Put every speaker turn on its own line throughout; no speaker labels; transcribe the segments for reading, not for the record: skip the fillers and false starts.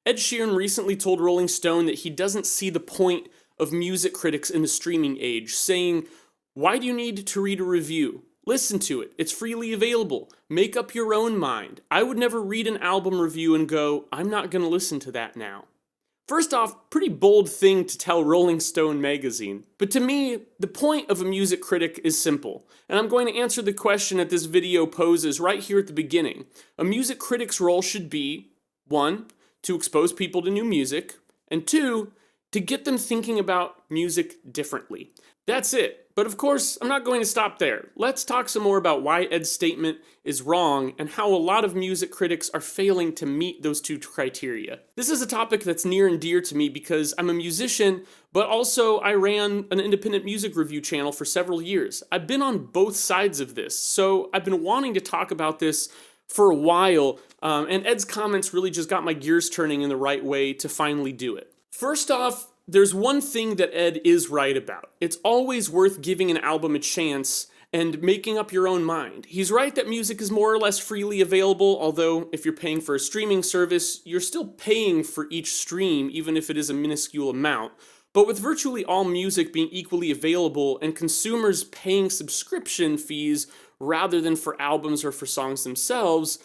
Ed Sheeran recently told Rolling Stone that he doesn't see the point of music critics in the streaming age, saying, "Why do you need to read a review? Listen to it. It's freely available. Make up your own mind. I would never read an album review and go, I'm not going to listen to that now." First off, pretty bold thing to tell Rolling Stone magazine. But to me, the point of a music critic is simple, and I'm going to answer the question that this video poses right here at the beginning. A music critic's role should be 1. To expose people to new music, and 2. To get them thinking about music differently. That's it. But of course, I'm not going to stop there. Let's talk some more about why Ed's statement is wrong and how a lot of music critics are failing to meet those two criteria. This is a topic that's near and dear to me because I'm a musician, but also I ran an independent music review channel for several years. I've been on both sides of this, so I've been wanting to talk about this for a while, and Ed's comments really just got my gears turning in the right way to finally do it. First off, there's one thing that Ed is right about. It's always worth giving an album a chance and making up your own mind. He's right that music is more or less freely available, although if you're paying for a streaming service, you're still paying for each stream, even if it is a minuscule amount. But with virtually all music being equally available and consumers paying subscription fees rather than for albums or for songs themselves,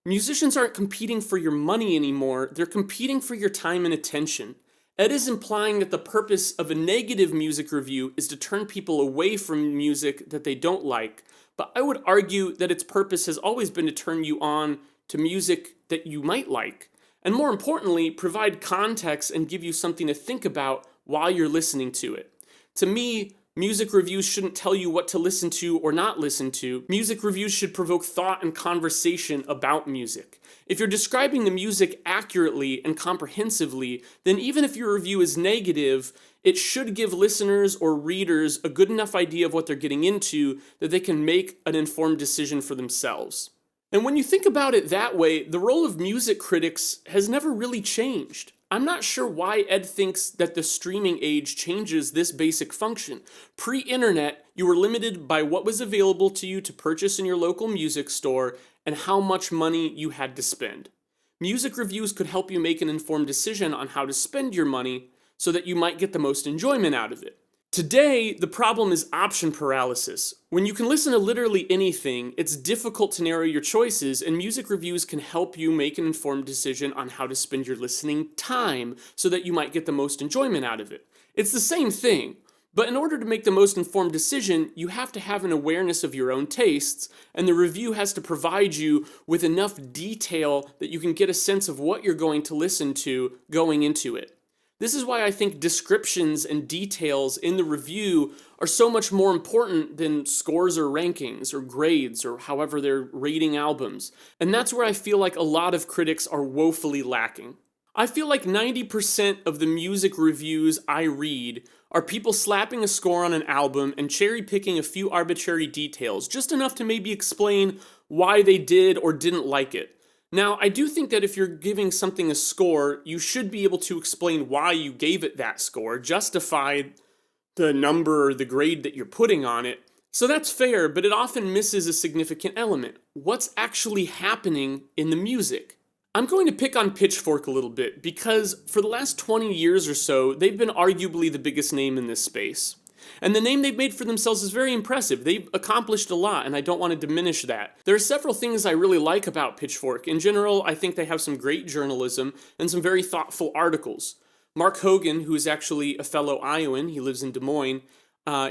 musicians aren't competing for your money anymore, they're competing for your time and attention. Ed is implying that the purpose of a negative music review is to turn people away from music that they don't like, but I would argue that its purpose has always been to turn you on to music that you might like, and more importantly, provide context and give you something to think about while you're listening to it. To me, music reviews shouldn't tell you what to listen to or not listen to. Music reviews should provoke thought and conversation about music. If you're describing the music accurately and comprehensively, then even if your review is negative, it should give listeners or readers a good enough idea of what they're getting into that they can make an informed decision for themselves. And when you think about it that way, the role of music critics has never really changed. I'm not sure why Ed thinks that the streaming age changes this basic function. Pre-internet, you were limited by what was available to you to purchase in your local music store and how much money you had to spend. Music reviews could help you make an informed decision on how to spend your money so that you might get the most enjoyment out of it. Today, the problem is option paralysis. When you can listen to literally anything, it's difficult to narrow your choices, and music reviews can help you make an informed decision on how to spend your listening time so that you might get the most enjoyment out of it. It's the same thing, but in order to make the most informed decision, you have to have an awareness of your own tastes, and the review has to provide you with enough detail that you can get a sense of what you're going to listen to going into it. This is why I think descriptions and details in the review are so much more important than scores or rankings or grades or however they're rating albums. And that's where I feel like a lot of critics are woefully lacking. I feel like 90% of the music reviews I read are people slapping a score on an album and cherry picking a few arbitrary details, just enough to maybe explain why they did or didn't like it. Now, I do think that if you're giving something a score, you should be able to explain why you gave it that score, justify the number or the grade that you're putting on it. So that's fair, but it often misses a significant element. What's actually happening in the music? I'm going to pick on Pitchfork a little bit because for the last 20 years or so, they've been arguably the biggest name in this space. And the name they've made for themselves is very impressive. They've accomplished a lot, and I don't want to diminish that. There are several things I really like about Pitchfork. In general, I think they have some great journalism and some very thoughtful articles. Mark Hogan, who is actually a fellow Iowan, he lives in Des Moines,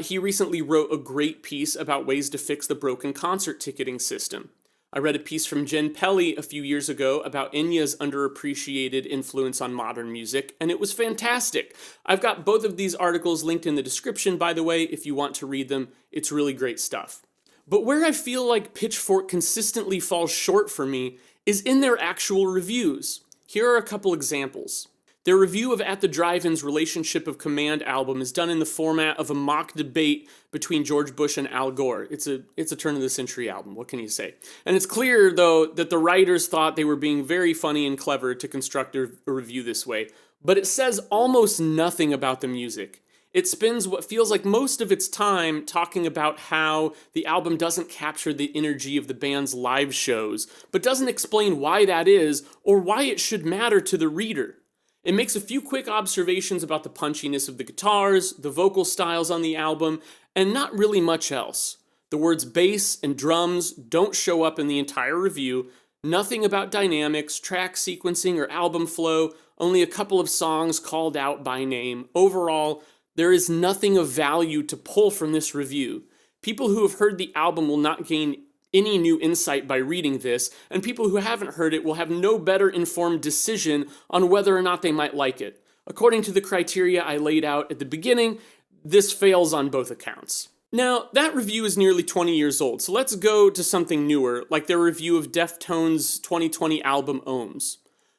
he recently wrote a great piece about ways to fix the broken concert ticketing system. I read a piece from Jen Pelly a few years ago about Enya's underappreciated influence on modern music, and it was fantastic. I've got both of these articles linked in the description, by the way, if you want to read them. It's really great stuff. But where I feel like Pitchfork consistently falls short for me is in their actual reviews. Here are a couple examples. Their review of At the Drive-In's Relationship of Command album is done in the format of a mock debate between George Bush and Al Gore. It's a turn-of-the-century album, what can you say? And it's clear, though, that the writers thought they were being very funny and clever to construct a review this way. But it says almost nothing about the music. It spends what feels like most of its time talking about how the album doesn't capture the energy of the band's live shows, but doesn't explain why that is or why it should matter to the reader. It makes a few quick observations about the punchiness of the guitars, the vocal styles on the album, and not really much else. The words bass and drums don't show up in the entire review, nothing about dynamics, track sequencing, or album flow, only a couple of songs called out by name. Overall, there is nothing of value to pull from this review. People who have heard the album will not gain any new insight by reading this, and people who haven't heard it will have no better informed decision on whether or not they might like it. According to the criteria I laid out at the beginning, this fails on both accounts. Now, that review is nearly 20 years old, so let's go to something newer, like their review of Deftones' 2020 album Ohms.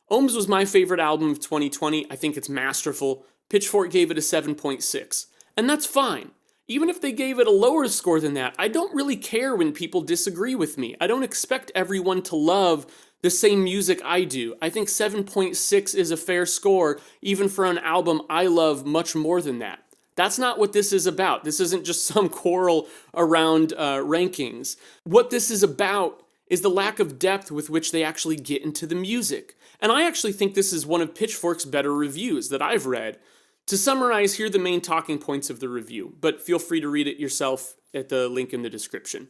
Ohms was my favorite album of 2020. I think it's masterful. Pitchfork gave it a 7.6, and that's fine. Even if they gave it a lower score than that, I don't really care when people disagree with me. I don't expect everyone to love the same music I do. I think 7.6 is a fair score, even for an album I love much more than that. That's not what this is about. This isn't just some quarrel around rankings. What this is about is the lack of depth with which they actually get into the music. And I actually think this is one of Pitchfork's better reviews that I've read. To summarize, here are the main talking points of the review, but feel free to read it yourself at the link in the description.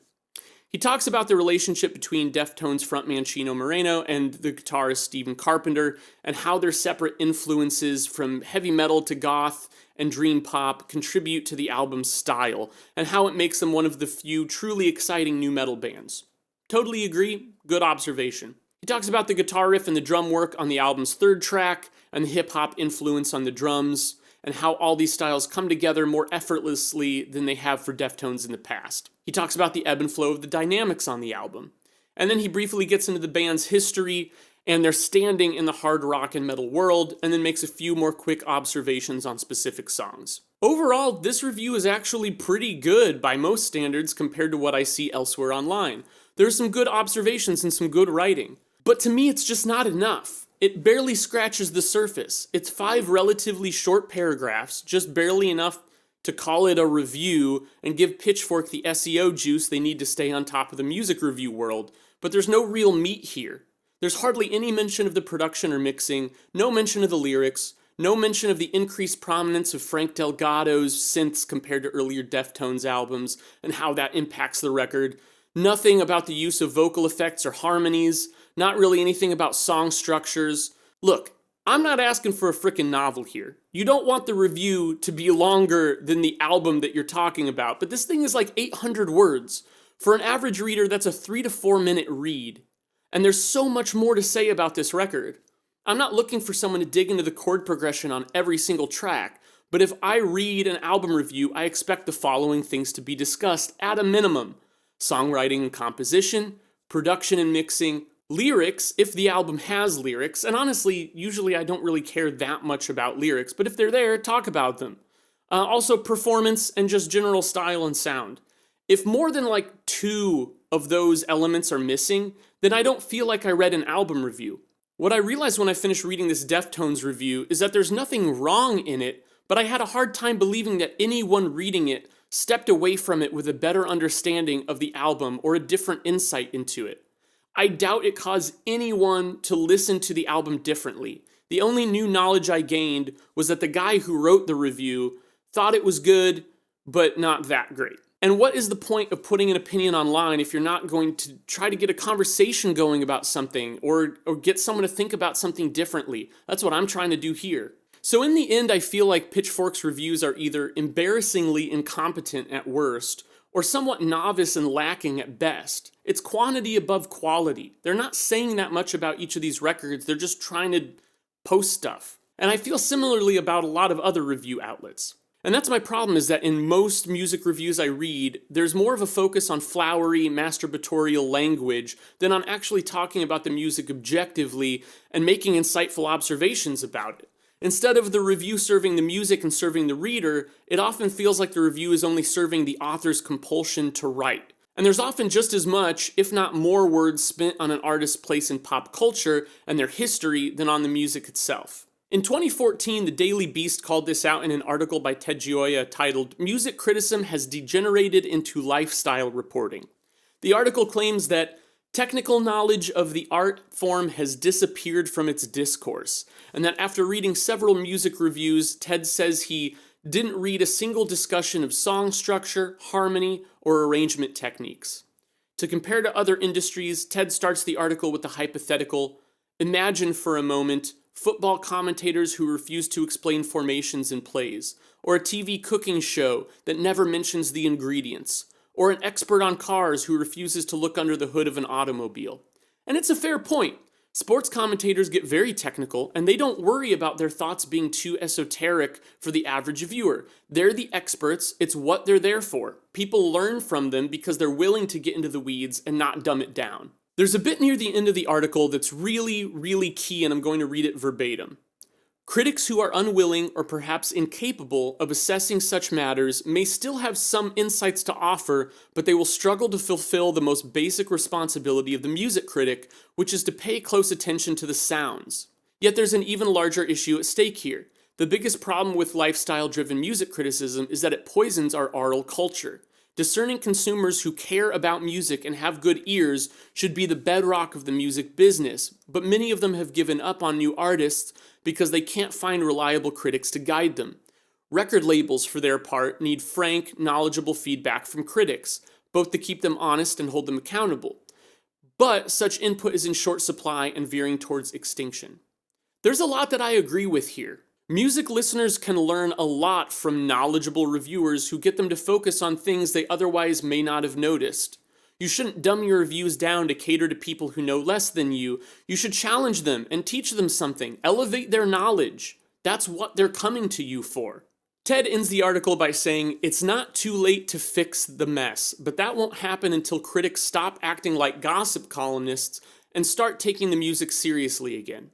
He talks about the relationship between Deftones frontman Chino Moreno and the guitarist Stephen Carpenter, and how their separate influences from heavy metal to goth and dream pop contribute to the album's style, and how it makes them one of the few truly exciting new metal bands. Totally agree, good observation. He talks about the guitar riff and the drum work on the album's third track, and the hip-hop influence on the drums, and how all these styles come together more effortlessly than they have for Deftones in the past. He talks about the ebb and flow of the dynamics on the album. And then he briefly gets into the band's history and their standing in the hard rock and metal world, and then makes a few more quick observations on specific songs. Overall, this review is actually pretty good by most standards compared to what I see elsewhere online. There's some good observations and some good writing. But to me, it's just not enough. It barely scratches the surface. It's 5 relatively short paragraphs, just barely enough to call it a review and give Pitchfork the SEO juice they need to stay on top of the music review world, but there's no real meat here. There's hardly any mention of the production or mixing, no mention of the lyrics, no mention of the increased prominence of Frank Delgado's synths compared to earlier Deftones albums and how that impacts the record, nothing about the use of vocal effects or harmonies, not really anything about song structures. Look, I'm not asking for a frickin' novel here. You don't want the review to be longer than the album that you're talking about, but this thing is like 800 words. For an average reader, that's a 3 to 4 minute read. And there's so much more to say about this record. I'm not looking for someone to dig into the chord progression on every single track, but if I read an album review, I expect the following things to be discussed at a minimum: songwriting and composition, production and mixing, lyrics, if the album has lyrics, and honestly, usually I don't really care that much about lyrics, but if they're there, talk about them. Also performance and just general style and sound. If more than like 2 of those elements are missing, then I don't feel like I read an album review. What I realized when I finished reading this Deftones review is that there's nothing wrong in it, but I had a hard time believing that anyone reading it stepped away from it with a better understanding of the album or a different insight into it. I doubt it caused anyone to listen to the album differently. The only new knowledge I gained was that the guy who wrote the review thought it was good, but not that great. And what is the point of putting an opinion online if you're not going to try to get a conversation going about something or get someone to think about something differently? That's what I'm trying to do here. So in the end, I feel like Pitchfork's reviews are either embarrassingly incompetent at worst, or somewhat novice and lacking at best. It's quantity above quality. They're not saying that much about each of these records, they're just trying to post stuff. And I feel similarly about a lot of other review outlets. And that's my problem, is that in most music reviews I read, there's more of a focus on flowery, masturbatorial language than on actually talking about the music objectively and making insightful observations about it. Instead of the review serving the music and serving the reader, it often feels like the review is only serving the author's compulsion to write. And there's often just as much, if not more, words spent on an artist's place in pop culture and their history than on the music itself. In 2014, the Daily Beast called this out in an article by Ted Gioia titled "Music Criticism Has Degenerated into Lifestyle Reporting." The article claims that Technical knowledge of the art form has disappeared from its discourse, and that after reading several music reviews, Ted says he didn't read a single discussion of song structure, harmony, or arrangement techniques. To compare to other industries, Ted starts the article with the hypothetical: imagine for a moment football commentators who refuse to explain formations in plays, or a TV cooking show that never mentions the ingredients, or an expert on cars who refuses to look under the hood of an automobile. And it's a fair point. Sports commentators get very technical, and they don't worry about their thoughts being too esoteric for the average viewer. They're the experts, it's what they're there for. People learn from them because they're willing to get into the weeds and not dumb it down. There's a bit near the end of the article that's really key, and I'm going to read it verbatim. Critics who are unwilling or perhaps incapable of assessing such matters may still have some insights to offer, but they will struggle to fulfill the most basic responsibility of the music critic, which is to pay close attention to the sounds. Yet there's an even larger issue at stake here. The biggest problem with lifestyle-driven music criticism is that it poisons our oral culture. Discerning consumers who care about music and have good ears should be the bedrock of the music business, but many of them have given up on new artists because they can't find reliable critics to guide them. Record labels, for their part, need frank, knowledgeable feedback from critics, both to keep them honest and hold them accountable. But such input is in short supply and veering towards extinction. There's a lot that I agree with here. Music listeners can learn a lot from knowledgeable reviewers who get them to focus on things they otherwise may not have noticed. You shouldn't dumb your reviews down to cater to people who know less than you. You should challenge them and teach them something, elevate their knowledge. That's what they're coming to you for. Ted ends the article by saying, "It's not too late to fix the mess, but that won't happen until critics stop acting like gossip columnists and start taking the music seriously again."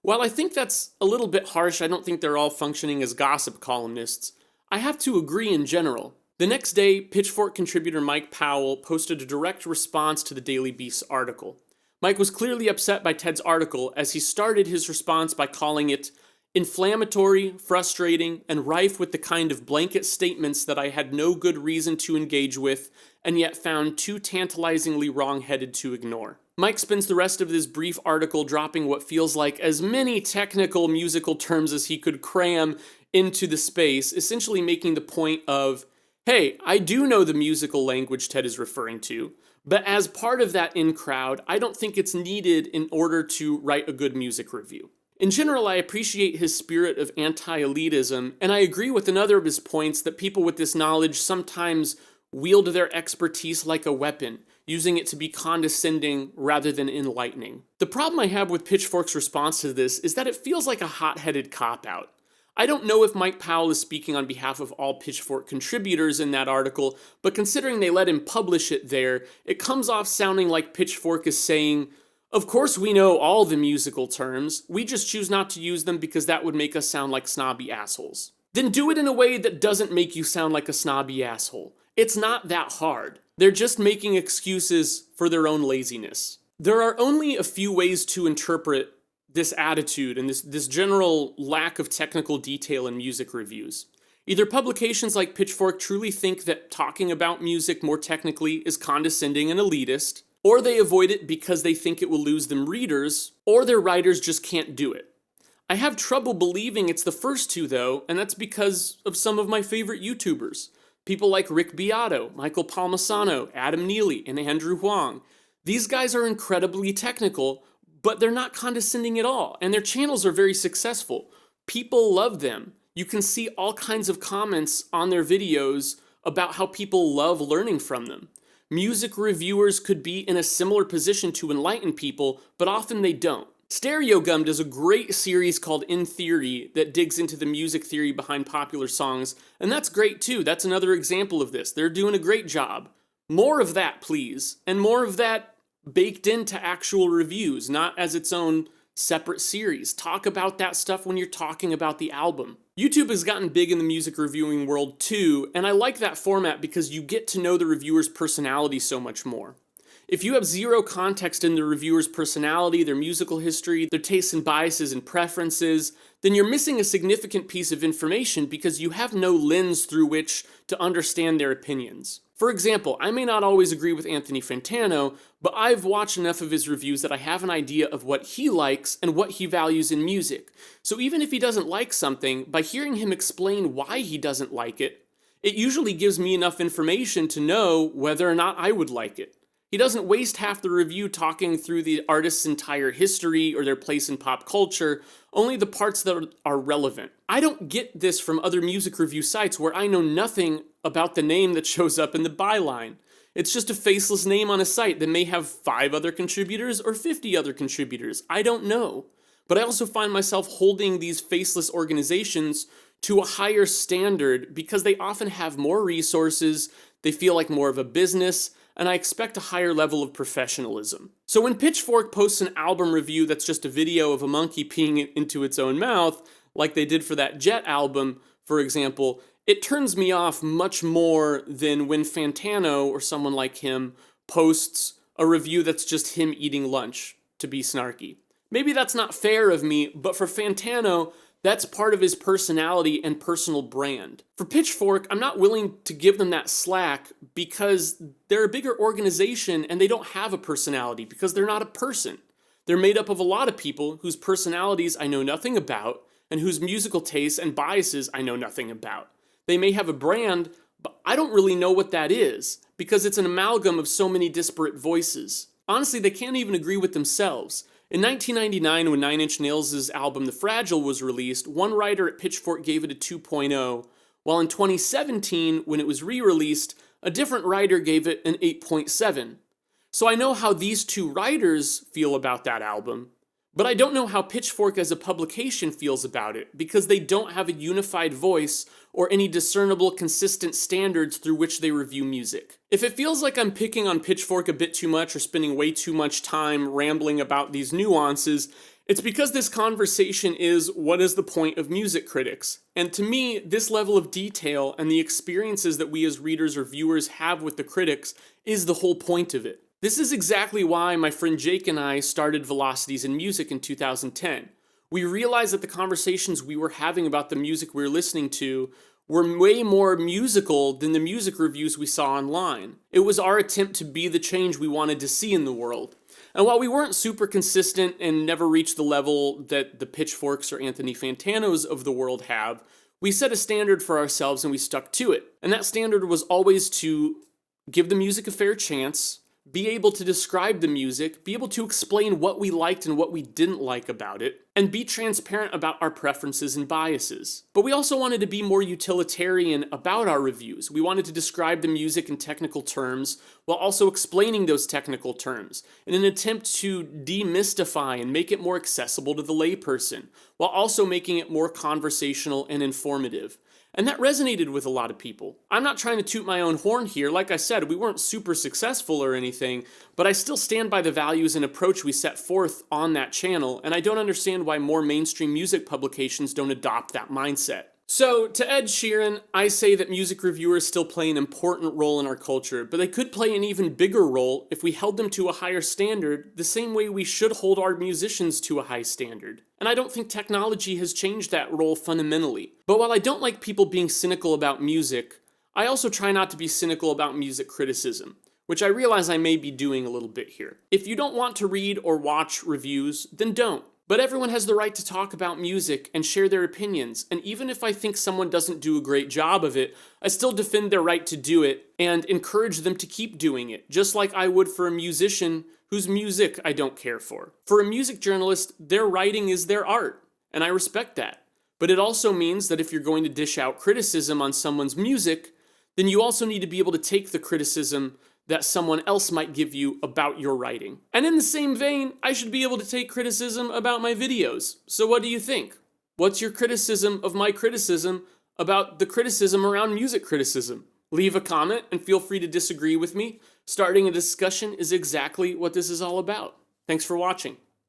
While I think that's a little bit harsh, I don't think they're all functioning as gossip columnists. I have to agree in general. The next day, Pitchfork contributor Mike Powell posted a direct response to the Daily Beast's article. Mike was clearly upset by Ted's article, as he started his response by calling it inflammatory, frustrating, and rife with the kind of blanket statements that I had no good reason to engage with, and yet found too tantalizingly wrong-headed to ignore. Mike spends the rest of this brief article dropping what feels like as many technical musical terms as he could cram into the space, essentially making the point of, hey, I do know the musical language Ted is referring to, but as part of that in-crowd, I don't think it's needed in order to write a good music review. In general, I appreciate his spirit of anti-elitism, and I agree with another of his points that people with this knowledge sometimes wield their expertise like a weapon, using it to be condescending rather than enlightening. The problem I have with Pitchfork's response to this is that it feels like a hot-headed cop-out. I don't know if Mike Powell is speaking on behalf of all Pitchfork contributors in that article, but considering they let him publish it there, it comes off sounding like Pitchfork is saying, of course we know all the musical terms, we just choose not to use them because that would make us sound like snobby assholes. Then do it in a way that doesn't make you sound like a snobby asshole. It's not that hard. They're just making excuses for their own laziness. There are only a few ways to interpret this attitude and this general lack of technical detail in music reviews. Either publications like Pitchfork truly think that talking about music more technically is condescending and elitist, or they avoid it because they think it will lose them readers, or their writers just can't do it. I have trouble believing it's the first two though, and that's because of some of my favorite YouTubers. People like Rick Beato, Michael Palmisano, Adam Neely, and Andrew Huang. These guys are incredibly technical, but they're not condescending at all, and their channels are very successful. People love them. You can see all kinds of comments on their videos about how people love learning from them. Music reviewers could be in a similar position to enlighten people, but often they don't. Stereogum does a great series called In Theory that digs into the music theory behind popular songs, and that's great too. That's another example of this. They're doing a great job. More of that, please, and more of that baked into actual reviews, not as its own separate series. Talk about that stuff when you're talking about the album. YouTube has gotten big in the music reviewing world too, and I like that format because you get to know the reviewer's personality so much more. If you have zero context in the reviewer's personality, their musical history, their tastes and biases and preferences, then you're missing a significant piece of information because you have no lens through which to understand their opinions. For example, I may not always agree with Anthony Fantano, but I've watched enough of his reviews that I have an idea of what he likes and what he values in music. So even if he doesn't like something, by hearing him explain why he doesn't like it, it usually gives me enough information to know whether or not I would like it. He doesn't waste half the review talking through the artist's entire history or their place in pop culture, only the parts that are relevant. I don't get this from other music review sites where I know nothing about the name that shows up in the byline. It's just a faceless name on a site that may have 5 other contributors or 50 other contributors. I don't know. But I also find myself holding these faceless organizations to a higher standard because they often have more resources, they feel like more of a business, and I expect a higher level of professionalism. So when Pitchfork posts an album review that's just a video of a monkey peeing it into its own mouth, like they did for that Jet album, for example, it turns me off much more than when Fantano or someone like him posts a review that's just him eating lunch, to be snarky. Maybe that's not fair of me, but for Fantano, that's part of his personality and personal brand. For Pitchfork, I'm not willing to give them that slack because they're a bigger organization and they don't have a personality because they're not a person. They're made up of a lot of people whose personalities I know nothing about and whose musical tastes and biases I know nothing about. They may have a brand, but I don't really know what that is because it's an amalgam of so many disparate voices. Honestly, they can't even agree with themselves. In 1999, when Nine Inch Nails' album The Fragile was released, one writer at Pitchfork gave it a 2.0, while in 2017, when it was re-released, a different writer gave it an 8.7. So I know how these two writers feel about that album, but I don't know how Pitchfork as a publication feels about it, because they don't have a unified voice or any discernible, consistent standards through which they review music. If it feels like I'm picking on Pitchfork a bit too much or spending way too much time rambling about these nuances, it's because this conversation is what is the point of music critics? And to me, this level of detail and the experiences that we as readers or viewers have with the critics is the whole point of it. This is exactly why my friend Jake and I started Velocities in Music in 2010. We realized that the conversations we were having about the music we were listening to were way more musical than the music reviews we saw online. It was our attempt to be the change we wanted to see in the world. And while we weren't super consistent and never reached the level that the Pitchforks or Anthony Fantanos of the world have, we set a standard for ourselves and we stuck to it. And that standard was always to give the music a fair chance, be able to describe the music, be able to explain what we liked and what we didn't like about it, and be transparent about our preferences and biases. But we also wanted to be more utilitarian about our reviews. We wanted to describe the music in technical terms while also explaining those technical terms in an attempt to demystify and make it more accessible to the layperson, while also making it more conversational and informative. And that resonated with a lot of people. I'm not trying to toot my own horn here. Like I said, we weren't super successful or anything, but I still stand by the values and approach we set forth on that channel, and I don't understand why more mainstream music publications don't adopt that mindset. So, to Ed Sheeran, I say that music reviewers still play an important role in our culture, but they could play an even bigger role if we held them to a higher standard, the same way we should hold our musicians to a high standard. And I don't think technology has changed that role fundamentally. But while I don't like people being cynical about music, I also try not to be cynical about music criticism, which I realize I may be doing a little bit here. If you don't want to read or watch reviews, then don't. But everyone has the right to talk about music and share their opinions, and even if I think someone doesn't do a great job of it, I still defend their right to do it and encourage them to keep doing it, just like I would for a musician whose music I don't care for. For a music journalist, their writing is their art, and I respect that. But it also means that if you're going to dish out criticism on someone's music, then you also need to be able to take the criticism that someone else might give you about your writing. And in the same vein, I should be able to take criticism about my videos. So what do you think? What's your criticism of my criticism about the criticism around music criticism? Leave a comment and feel free to disagree with me. Starting a discussion is exactly what this is all about. Thanks for watching.